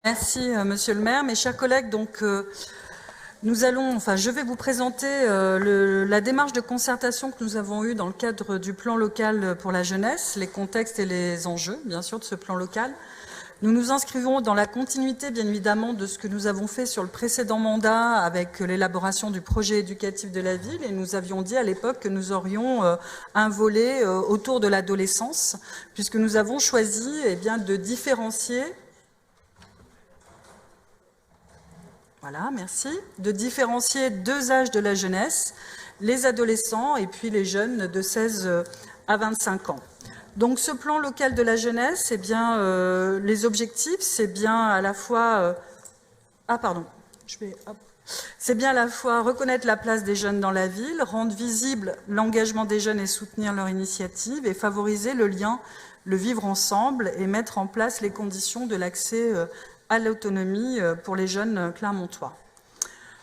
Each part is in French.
Merci, Monsieur le maire. Mes chers collègues, donc, je vais vous présenter la démarche de concertation que nous avons eue dans le cadre du plan local pour la jeunesse, les contextes et les enjeux, bien sûr, de ce plan local. Nous nous inscrivons dans la continuité, bien évidemment, de ce que nous avons fait sur le précédent mandat avec l'élaboration du projet éducatif de la ville. Et nous avions dit à l'époque que nous aurions un volet autour de l'adolescence, puisque nous avons choisi de différencier... Voilà, merci. De différencier deux âges de la jeunesse, les adolescents et puis les jeunes de 16 à 25 ans. Donc ce plan local de la jeunesse, les objectifs, c'est bien à la fois... C'est bien à la fois reconnaître la place des jeunes dans la ville, rendre visible l'engagement des jeunes et soutenir leur initiative, et favoriser le lien, le vivre ensemble, et mettre en place les conditions de l'accès à l'autonomie pour les jeunes clermontois.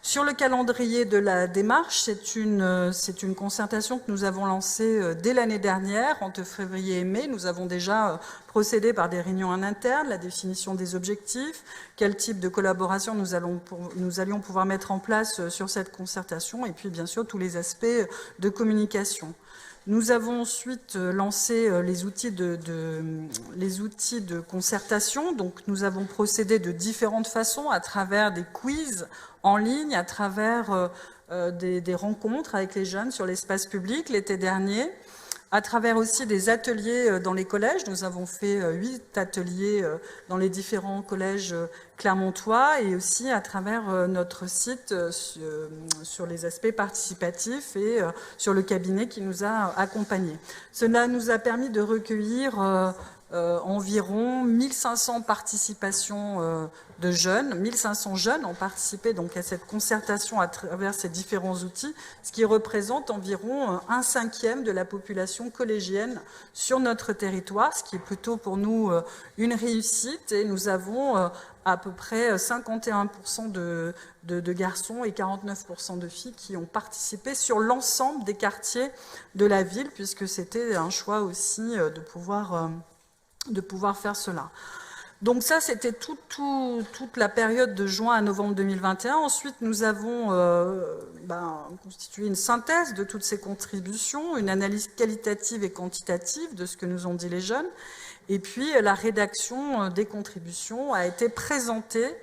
Sur le calendrier de la démarche, c'est une concertation que nous avons lancée dès l'année dernière, entre février et mai. Nous avons déjà procédé par des réunions en interne, la définition des objectifs, quel type de collaboration nous allions pouvoir mettre en place sur cette concertation, et puis bien sûr tous les aspects de communication. Nous avons ensuite lancé les outils de concertation. Donc, nous avons procédé de différentes façons, à travers des quiz en ligne, à travers des rencontres avec les jeunes sur l'espace public l'été dernier, à travers aussi des ateliers dans les collèges. Nous avons fait 8 ateliers dans les différents collèges clermontois, et aussi à travers notre site sur les aspects participatifs et sur le cabinet qui nous a accompagnés. Cela nous a permis de recueillir environ 1500 participations de jeunes. 1500 jeunes ont participé donc à cette concertation à travers ces différents outils, ce qui représente environ 1/5 de la population collégienne sur notre territoire, ce qui est plutôt pour nous une réussite. Et nous avons à peu près 51% de garçons et 49% de filles qui ont participé sur l'ensemble des quartiers de la ville, puisque c'était un choix aussi de pouvoir faire cela. Donc ça, c'était toute la période de juin à novembre 2021. Ensuite, nous avons constitué une synthèse de toutes ces contributions, une analyse qualitative et quantitative de ce que nous ont dit les jeunes. Et puis, la rédaction des contributions a été présentée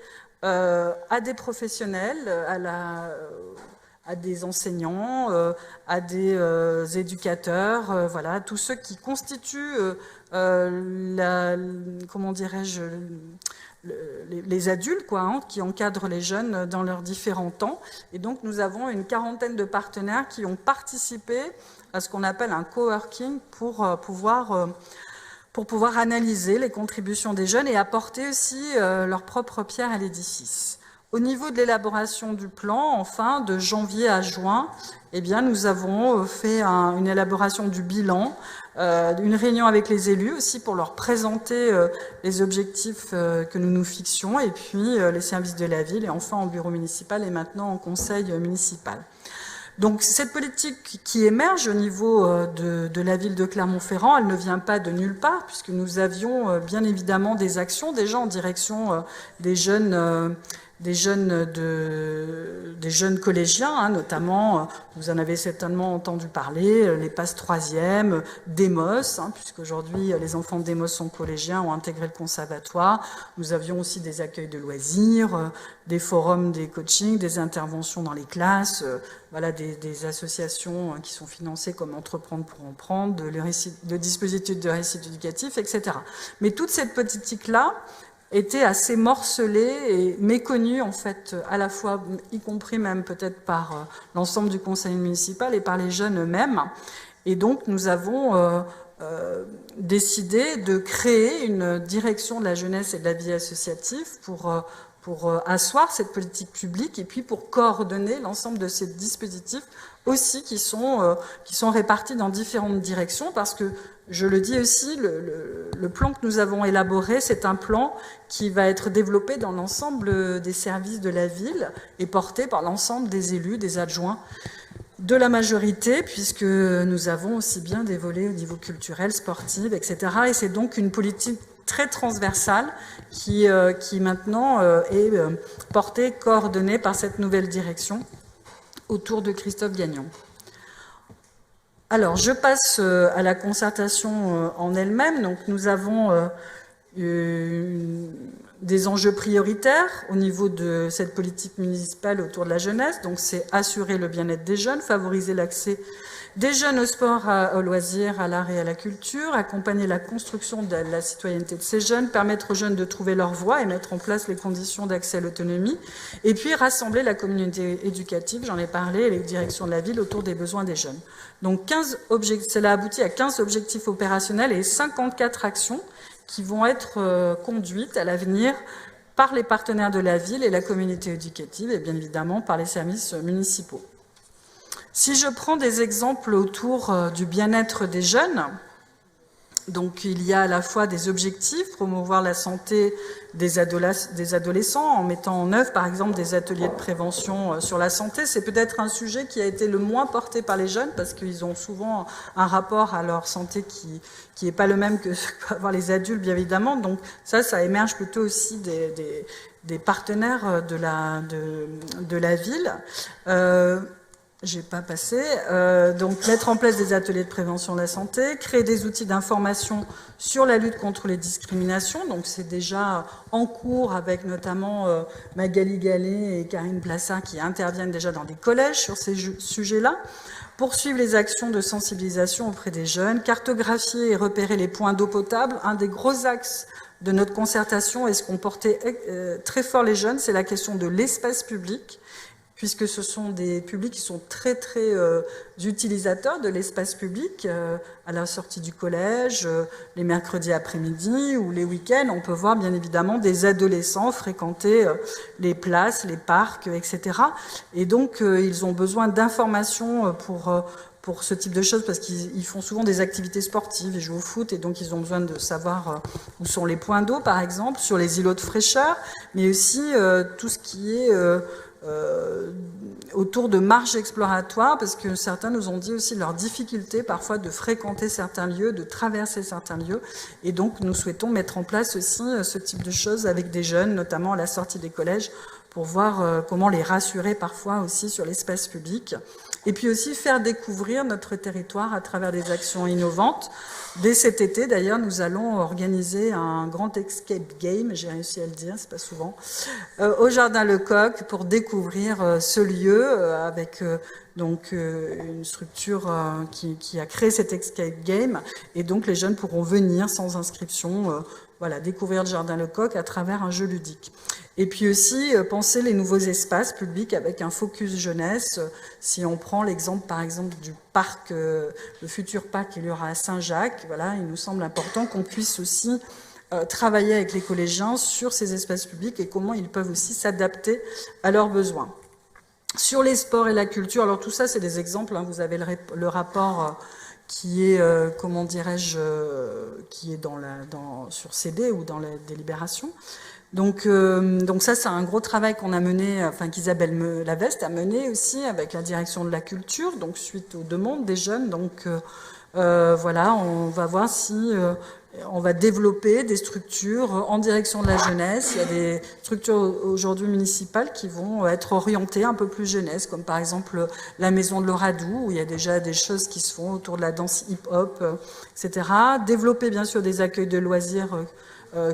à des professionnels, à des enseignants, à des éducateurs, voilà, tous ceux qui constituent les adultes, qui encadrent les jeunes dans leurs différents temps. Et donc, nous avons une quarantaine de partenaires qui ont participé à ce qu'on appelle un coworking pour pouvoir analyser les contributions des jeunes et apporter aussi leur propre pierre à l'édifice. Au niveau de l'élaboration du plan, enfin, de janvier à juin, nous avons fait une élaboration du bilan, une réunion avec les élus aussi pour leur présenter les objectifs que nous nous fixions, et puis les services de la ville, et enfin en bureau municipal et maintenant en conseil municipal. Donc cette politique qui émerge au niveau de la ville de Clermont-Ferrand, elle ne vient pas de nulle part, puisque nous avions bien évidemment des actions déjà en direction des jeunes collégiens, notamment, vous en avez certainement entendu parler, les passes 3e, Demos, puisqu'aujourd'hui les enfants de Demos sont collégiens, ont intégré le conservatoire. Nous avions aussi des accueils de loisirs, des forums, des coachings, des interventions dans les classes, voilà, des associations qui sont financées comme Entreprendre pour en prendre, de dispositifs de réussite éducatif, etc. Mais toute cette politique-là était assez morcelée et méconnue, en fait, à la fois, y compris même peut-être par l'ensemble du conseil municipal et par les jeunes eux-mêmes. Et donc, nous avons décidé de créer une direction de la jeunesse et de la vie associative pour asseoir cette politique publique et puis pour coordonner l'ensemble de ces dispositifs aussi qui sont répartis dans différentes directions, parce que, je le dis aussi, le plan que nous avons élaboré, c'est un plan qui va être développé dans l'ensemble des services de la ville et porté par l'ensemble des élus, des adjoints de la majorité, puisque nous avons aussi bien des volets au niveau culturel, sportif, etc. Et c'est donc une politique très transversale qui maintenant est portée, coordonnée par cette nouvelle direction autour de Christophe Gagnon. Alors, je passe à la concertation en elle-même. Donc, nous avons des enjeux prioritaires au niveau de cette politique municipale autour de la jeunesse. Donc, c'est assurer le bien-être des jeunes, favoriser l'accès des jeunes au sport, aux loisirs, à l'art et à la culture, accompagner la construction de la citoyenneté de ces jeunes, permettre aux jeunes de trouver leur voie et mettre en place les conditions d'accès à l'autonomie, et puis rassembler la communauté éducative, j'en ai parlé, et les directions de la ville autour des besoins des jeunes. Donc cela aboutit à 15 objectifs opérationnels et 54 actions qui vont être conduites à l'avenir par les partenaires de la ville et la communauté éducative, et bien évidemment par les services municipaux. Si je prends des exemples autour du bien-être des jeunes, donc il y a à la fois des objectifs, promouvoir la santé des adolescents en mettant en œuvre par exemple des ateliers de prévention sur la santé. C'est peut-être un sujet qui a été le moins porté par les jeunes parce qu'ils ont souvent un rapport à leur santé qui n'est pas le même que avoir les adultes bien évidemment. Donc ça émerge plutôt aussi des partenaires de la ville. J'ai pas passé. Donc, mettre en place des ateliers de prévention de la santé, créer des outils d'information sur la lutte contre les discriminations. Donc, c'est déjà en cours avec notamment Magali Gallet et Karine Plassard qui interviennent déjà dans des collèges sur ces sujets-là. Poursuivre les actions de sensibilisation auprès des jeunes, cartographier et repérer les points d'eau potable. Un des gros axes de notre concertation et ce qu'on portait très fort les jeunes, c'est la question de l'espace public, puisque ce sont des publics qui sont très utilisateurs de l'espace public à la sortie du collège, les mercredis après-midi ou les week-ends. On peut voir bien évidemment des adolescents fréquenter les places, les parcs, etc. Et donc ils ont besoin d'informations pour ce type de choses, parce qu'ils font souvent des activités sportives, ils jouent au foot, et donc ils ont besoin de savoir où sont les points d'eau, par exemple, sur les îlots de fraîcheur, mais aussi tout ce qui est autour de marches exploratoires, parce que certains nous ont dit aussi leur difficulté parfois de fréquenter certains lieux, de traverser certains lieux, et donc nous souhaitons mettre en place aussi ce type de choses avec des jeunes, notamment à la sortie des collèges, pour voir comment les rassurer parfois aussi sur l'espace public. Et puis aussi faire découvrir notre territoire à travers des actions innovantes. Dès cet été, d'ailleurs, nous allons organiser un grand escape game, j'ai réussi à le dire, c'est pas souvent, au Jardin Lecoq pour découvrir ce lieu avec donc une structure qui a créé cet escape game, et donc les jeunes pourront venir sans inscription, voilà, découvrir le Jardin Lecoq à travers un jeu ludique. Et puis aussi penser les nouveaux espaces publics avec un focus jeunesse. Si on prend l'exemple par exemple du parc, le futur parc qu'il y aura à Saint-Jacques, voilà, il nous semble important qu'on puisse aussi travailler avec les collégiens sur ces espaces publics et comment ils peuvent aussi s'adapter à leurs besoins. Sur les sports et la culture, alors tout ça c'est des exemples, hein, vous avez le rapport qui est, comment dirais-je, qui est sur CD ou dans la délibération. Donc ça, c'est un gros travail qu'on a mené, enfin qu'Isabelle Laveste a mené aussi avec la direction de la culture, donc suite aux demandes des jeunes. Donc voilà, on va voir si on va développer des structures en direction de la jeunesse. Il y a des structures aujourd'hui municipales qui vont être orientées un peu plus jeunesse, comme par exemple la maison de l'Oradou, où il y a déjà des choses qui se font autour de la danse hip-hop, etc. Développer bien sûr des accueils de loisirs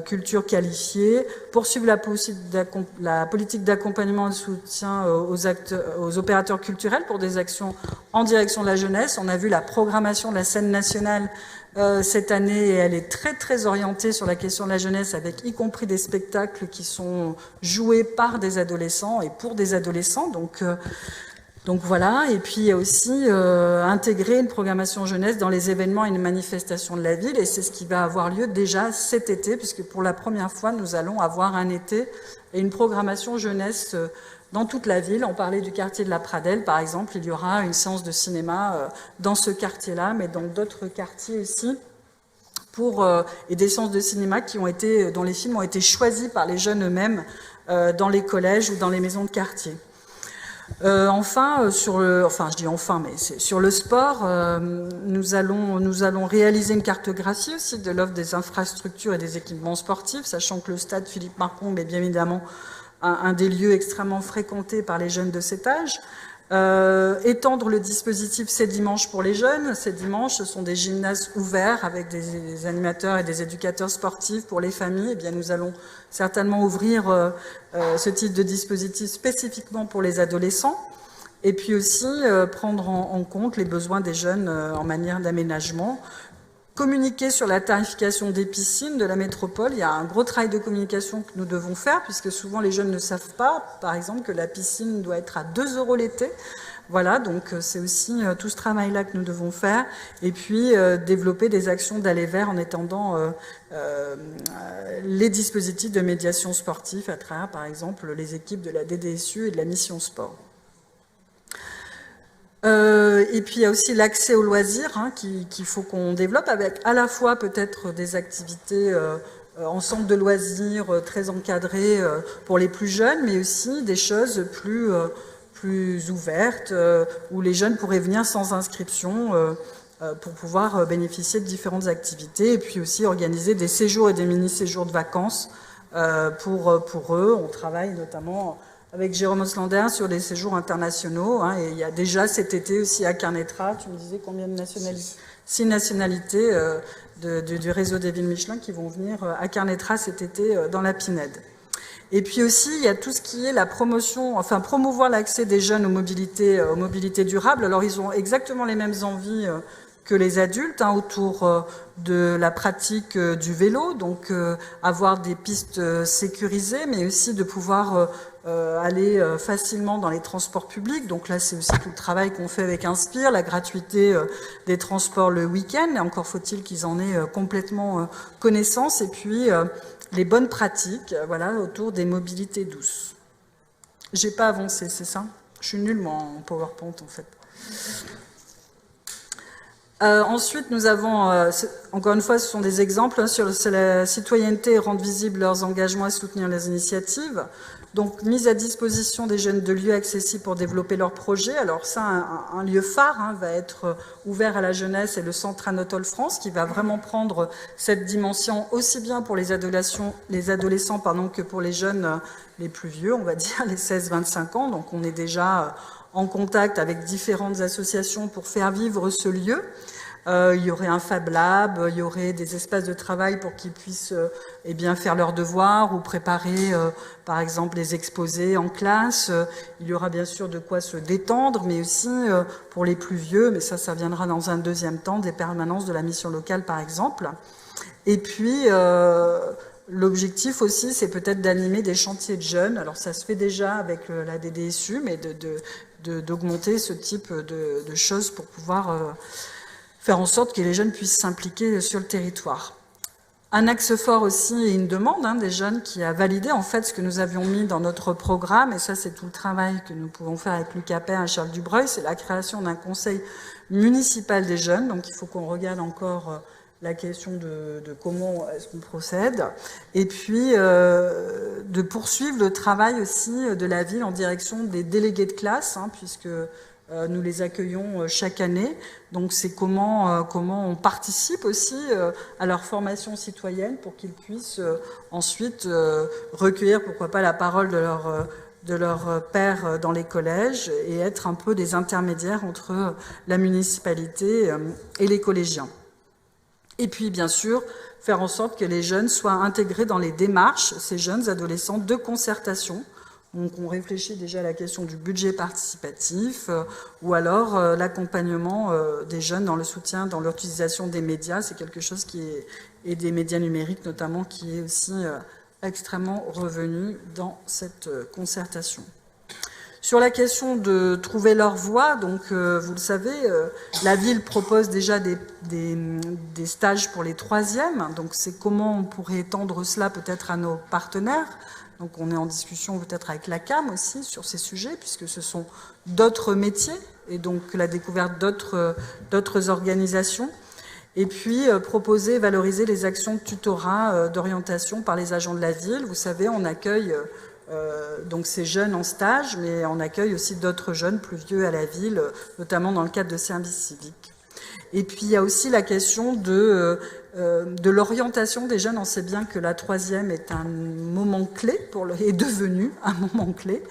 culture qualifiée, poursuivre la politique d'accompagnement et de soutien aux opérateurs culturels pour des actions en direction de la jeunesse. On a vu la programmation de la scène nationale cette année, et elle est très orientée sur la question de la jeunesse, avec y compris des spectacles qui sont joués par des adolescents et pour des adolescents. Donc voilà, et puis il y a aussi intégrer une programmation jeunesse dans les événements et les manifestations de la ville, et c'est ce qui va avoir lieu déjà cet été, puisque pour la première fois, nous allons avoir un été et une programmation jeunesse dans toute la ville. On parlait du quartier de la Pradelle, par exemple, il y aura une séance de cinéma dans ce quartier-là, mais dans d'autres quartiers aussi, et des séances de cinéma dont les films ont été choisis par les jeunes eux-mêmes dans les collèges ou dans les maisons de quartier. Enfin, sur le sport, nous allons réaliser une cartographie aussi de l'offre des infrastructures et des équipements sportifs, sachant que le stade Philippe Marcombe est bien évidemment un des lieux extrêmement fréquentés par les jeunes de cet âge. Étendre le dispositif C'est Dimanche pour les jeunes. C'est Dimanche, ce sont des gymnases ouverts avec des animateurs et des éducateurs sportifs pour les familles. Eh bien, nous allons certainement ouvrir ce type de dispositif spécifiquement pour les adolescents. Et puis aussi prendre en compte les besoins des jeunes en manière d'aménagement. Communiquer sur la tarification des piscines de la métropole. Il y a un gros travail de communication que nous devons faire, puisque souvent les jeunes ne savent pas, par exemple, que la piscine doit être à 2 € l'été. Voilà, donc c'est aussi tout ce travail-là que nous devons faire. Et puis développer des actions d'aller vers en étendant les dispositifs de médiation sportive à travers, par exemple, les équipes de la DDSU et de la Mission Sport. Et puis il y a aussi l'accès aux loisirs qu'il faut qu'on développe avec à la fois peut-être des activités en centre de loisirs très encadrées pour les plus jeunes, mais aussi des choses plus ouvertes où les jeunes pourraient venir sans inscription pour pouvoir bénéficier de différentes activités, et puis aussi organiser des séjours et des mini-séjours de vacances pour eux. On travaille notamment avec Jérôme Oslander sur des séjours internationaux. Et il y a déjà cet été aussi à Carnetra, tu me disais combien de nationalités? 6 nationalités du réseau des villes Michelin qui vont venir à Carnetra cet été dans la Pinède. Et puis aussi, il y a tout ce qui est la promotion, enfin promouvoir l'accès des jeunes aux mobilités durables. Alors ils ont exactement les mêmes envies que les adultes autour de la pratique du vélo, donc avoir des pistes sécurisées, mais aussi de pouvoir aller facilement dans les transports publics. Donc là, c'est aussi tout le travail qu'on fait avec Inspire, la gratuité des transports le week-end, et encore faut-il qu'ils en aient complètement connaissance, et puis les bonnes pratiques voilà, autour des mobilités douces. J'ai pas avancé, c'est ça? Je suis nulle, moi, en PowerPoint, en fait. Ensuite, nous avons, encore une fois, ce sont des exemples sur la citoyenneté et rendre visibles leurs engagements et soutenir les initiatives. Donc, mise à disposition des jeunes de lieux accessibles pour développer leurs projets. Alors ça, un lieu phare va être ouvert à la jeunesse, et le Centre Anatole France, qui va vraiment prendre cette dimension aussi bien pour les adolescents que pour les jeunes les plus vieux, on va dire, les 16-25 ans. Donc, on est déjà en contact avec différentes associations pour faire vivre ce lieu. Il y aurait un Fab Lab, il y aurait des espaces de travail pour qu'ils puissent faire leurs devoirs ou préparer, par exemple, les exposés en classe. Il y aura bien sûr de quoi se détendre, mais aussi pour les plus vieux, mais ça viendra dans un deuxième temps, des permanences de la mission locale, par exemple. Et puis, l'objectif aussi, c'est peut-être d'animer des chantiers de jeunes. Alors, ça se fait déjà avec la DDSU, mais d'augmenter ce type de choses pour pouvoir faire en sorte que les jeunes puissent s'impliquer sur le territoire. Un axe fort aussi et une demande des jeunes qui a validé en fait ce que nous avions mis dans notre programme, et ça c'est tout le travail que nous pouvons faire avec Luc Appert et Charles Dubreuil, c'est la création d'un conseil municipal des jeunes. Donc il faut qu'on regarde encore la question de comment est-ce qu'on procède, et puis de poursuivre le travail aussi de la ville en direction des délégués de classe, puisque nous les accueillons chaque année. Donc c'est comment on participe aussi à leur formation citoyenne pour qu'ils puissent ensuite recueillir, pourquoi pas, la parole de leur père dans les collèges et être un peu des intermédiaires entre la municipalité et les collégiens. Et puis, bien sûr, faire en sorte que les jeunes soient intégrés dans les démarches, ces jeunes adolescents, de concertation. Donc, on réfléchit déjà à la question du budget participatif ou alors l'accompagnement des jeunes dans le soutien, dans l'utilisation des médias. C'est quelque chose et des médias numériques notamment, qui est aussi extrêmement revenu dans cette concertation. Sur la question de trouver leur voie, donc vous le savez, la ville propose déjà des stages pour les troisièmes. Donc c'est comment on pourrait étendre cela peut-être à nos partenaires. Donc on est en discussion peut-être avec la CAM aussi sur ces sujets, puisque ce sont d'autres métiers et donc la découverte d'autres organisations. Et puis proposer, valoriser les actions de tutorat, d'orientation par les agents de la ville. Vous savez, on accueille donc ces jeunes en stage, mais on accueille aussi d'autres jeunes plus vieux à la ville, notamment dans le cadre de services civiques. Et puis il y a aussi la question de l'orientation des jeunes. On sait bien que la troisième est un moment clé, est devenu un moment clé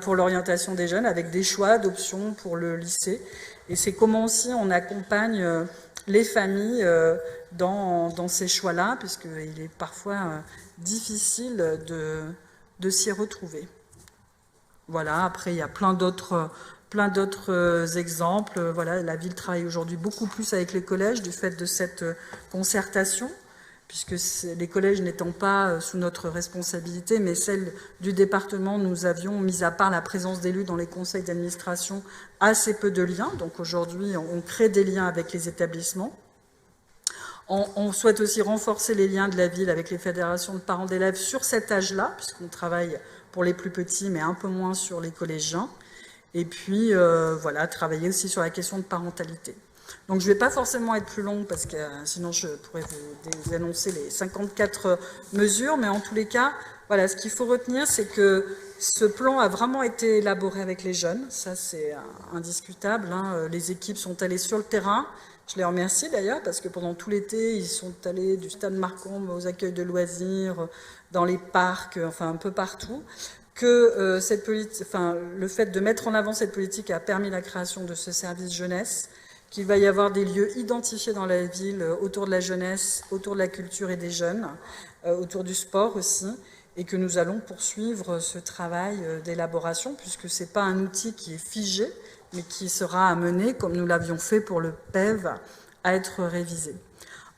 pour l'orientation des jeunes, avec des choix d'options pour le lycée. Et c'est comment aussi on accompagne les familles dans ces choix-là, puisqu'il est parfois difficile de s'y retrouver. Voilà, après il y a plein d'autres exemples. Voilà, la ville travaille aujourd'hui beaucoup plus avec les collèges du fait de cette concertation, puisque les collèges n'étant pas sous notre responsabilité, mais celle du département, nous avions, mis à part la présence d'élus dans les conseils d'administration, assez peu de liens. Donc aujourd'hui, on crée des liens avec les établissements. On souhaite aussi renforcer les liens de la ville avec les fédérations de parents d'élèves sur cet âge-là, puisqu'on travaille pour les plus petits, mais un peu moins sur les collégiens. Et puis, voilà, travailler aussi sur la question de parentalité. Donc, je ne vais pas forcément être plus longue, parce que sinon, je pourrais vous annoncer les 54 mesures. Mais en tous les cas, voilà, ce qu'il faut retenir, c'est que ce plan a vraiment été élaboré avec les jeunes. Ça, c'est indiscutable, hein. Les équipes sont allées sur le terrain. Je les remercie d'ailleurs, parce que pendant tout l'été, ils sont allés du stade Marcombe aux accueils de loisirs, dans les parcs, enfin un peu partout. Que le fait de mettre en avant cette politique a permis la création de ce service jeunesse, qu'il va y avoir des lieux identifiés dans la ville autour de la jeunesse, autour de la culture et des jeunes, autour du sport aussi, et que nous allons poursuivre ce travail d'élaboration, puisque ce n'est pas un outil qui est figé, mais qui sera amené, comme nous l'avions fait pour le PEV, à être révisé.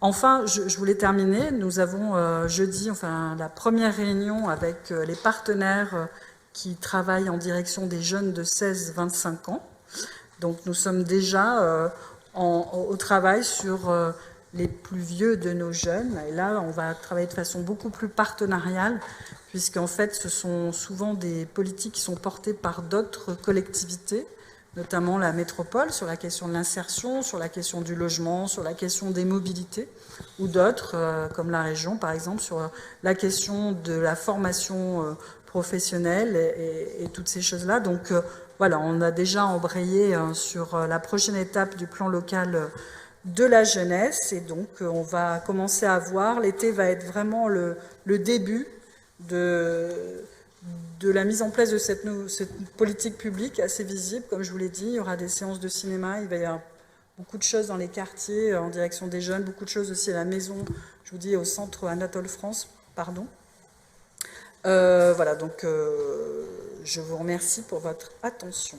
Enfin, je voulais terminer. Nous avons jeudi la première réunion avec les partenaires qui travaillent en direction des jeunes de 16-25 ans. Donc nous sommes déjà au travail sur les plus vieux de nos jeunes. Et là, on va travailler de façon beaucoup plus partenariale, puisqu'en fait, ce sont souvent des politiques qui sont portées par d'autres collectivités, notamment la métropole, sur la question de l'insertion, sur la question du logement, sur la question des mobilités, ou d'autres, comme la région, par exemple, sur la question de la formation professionnelle et toutes ces choses-là. Donc, voilà, on a déjà embrayé sur la prochaine étape du plan local de la jeunesse, et donc on va commencer à voir, l'été va être vraiment le début de la mise en place de cette politique publique assez visible, comme je vous l'ai dit. Il y aura des séances de cinéma, il va y avoir beaucoup de choses dans les quartiers en direction des jeunes, beaucoup de choses aussi à la maison, je vous dis, au centre Anatole France, pardon. Voilà, donc je vous remercie pour votre attention.